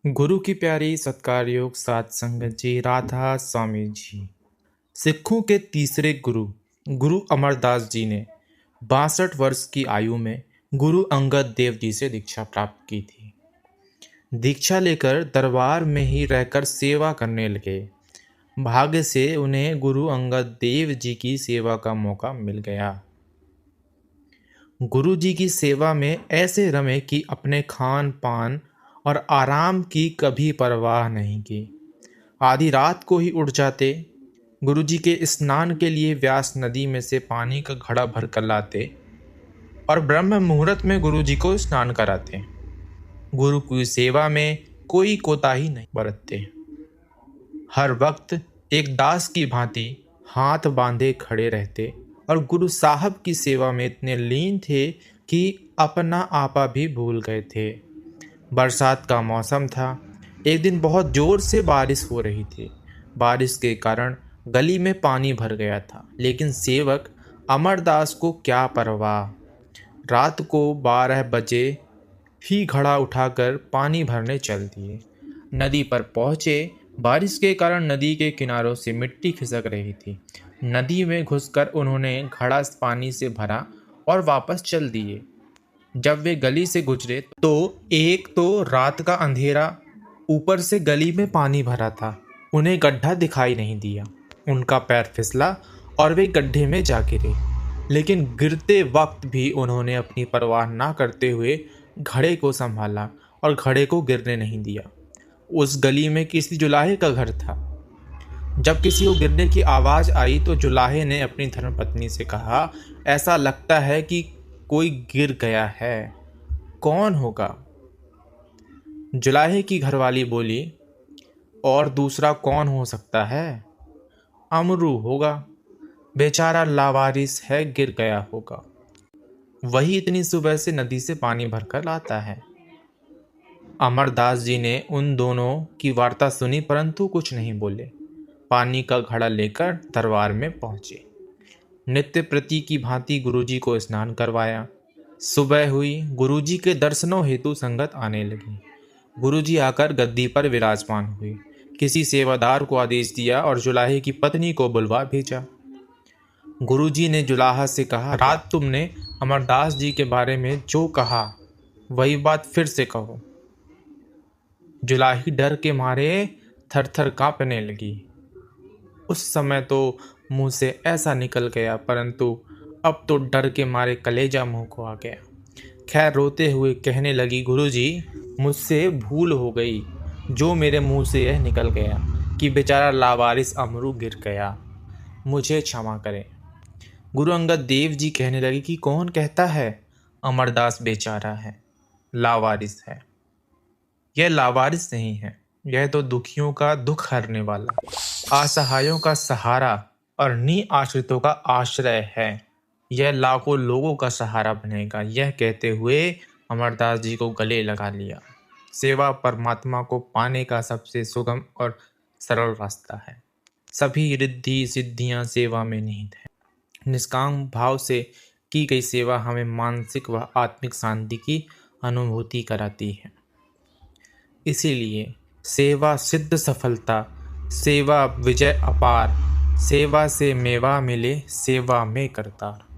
गुरु की प्यारी सत्कार योग सात संगत जी, राधा स्वामी जी। सिखों के तीसरे गुरु गुरु अमरदास जी ने 62 वर्ष की आयु में गुरु अंगद देव जी से दीक्षा प्राप्त की थी। दीक्षा लेकर दरबार में ही रहकर सेवा करने लगे। भाग्य से उन्हें गुरु अंगद देव जी की सेवा का मौका मिल गया। गुरु जी की सेवा में ऐसे रमे कि अपने खान पान और आराम की कभी परवाह नहीं की। आधी रात को ही उठ जाते, गुरु जी के स्नान के लिए व्यास नदी में से पानी का घड़ा भर कर लाते और ब्रह्म मुहूर्त में गुरु जी को स्नान कराते। गुरु की सेवा में कोई कोताही नहीं बरतते। हर वक्त एक दास की भांति हाथ बांधे खड़े रहते और गुरु साहब की सेवा में इतने लीन थे कि अपना आपा भी भूल गए थे। बरसात का मौसम था। एक दिन बहुत जोर से बारिश हो रही थी। बारिश के कारण गली में पानी भर गया था, लेकिन सेवक अमरदास को क्या परवाह। रात को 12 बजे ही घड़ा उठाकर पानी भरने चल दिए। नदी पर पहुंचे। बारिश के कारण नदी के किनारों से मिट्टी खिसक रही थी। नदी में घुसकर उन्होंने घड़ा पानी से भरा और वापस चल दिए। जब वे गली से गुजरे तो एक तो रात का अंधेरा, ऊपर से गली में पानी भरा था। उन्हें गड्ढा दिखाई नहीं दिया। उनका पैर फिसला और वे गड्ढे में जा गिरे, लेकिन गिरते वक्त भी उन्होंने अपनी परवाह ना करते हुए घड़े को संभाला और घड़े को गिरने नहीं दिया। उस गली में किसी जुलाहे का घर था। जब किसी को गिरने की आवाज़ आई तो जुलाहे ने अपनी धर्मपत्नी से कहा, ऐसा लगता है कि कोई गिर गया है, कौन होगा? जुलाहे की घरवाली बोली, और दूसरा कौन हो सकता है? अमरू होगा, बेचारा लावारिस है, गिर गया होगा। वही इतनी सुबह से नदी से पानी भरकर लाता है। अमरदास जी ने उन दोनों की वार्ता सुनी, परंतु कुछ नहीं बोले। पानी का घड़ा लेकर दरबार में पहुंचे। नित्य प्रति की भांति गुरुजी को स्नान करवाया। सुबह हुई। गुरुजी के दर्शनों हेतु संगत आने लगी। गुरुजी आकर गद्दी पर विराजमान हुए। किसी सेवादार को आदेश दिया और जुलाहे की पत्नी को बुलवा भेजा। गुरुजी ने जुलाहा से कहा, रात तुमने अमरदास जी के बारे में जो कहा वही बात फिर से कहो। जुलाही डर के मारे थर थर कांपने लगी। उस समय तो मुंह से ऐसा निकल गया, परंतु अब तो डर के मारे कलेजा मुंह को आ गया। खैर, रोते हुए कहने लगी, गुरुजी, मुझसे भूल हो गई जो मेरे मुंह से यह निकल गया कि बेचारा लावारिस अमरू गिर गया, मुझे क्षमा करें। गुरु अंगद देव जी कहने लगे कि कौन कहता है अमरदास बेचारा है, लावारिस है? यह लावारिस नहीं है, यह तो दुखियों का दुख हरने वाला, असहायों का सहारा और निआश्रितों का आश्रय है। यह लाखों लोगों का सहारा बनेगा। यह कहते हुए अमरदास जी को गले लगा लिया। सेवा परमात्मा को पाने का सबसे सुगम और सरल रास्ता है। सभी रिद्धि सिद्धियां सेवा में निहित है। निष्काम भाव से की गई सेवा हमें मानसिक व आत्मिक शांति की अनुभूति कराती है। इसीलिए सेवा सिद्ध सफलता, सेवा विजय अपार, सेवा से मेवा मिले, सेवा में करतार।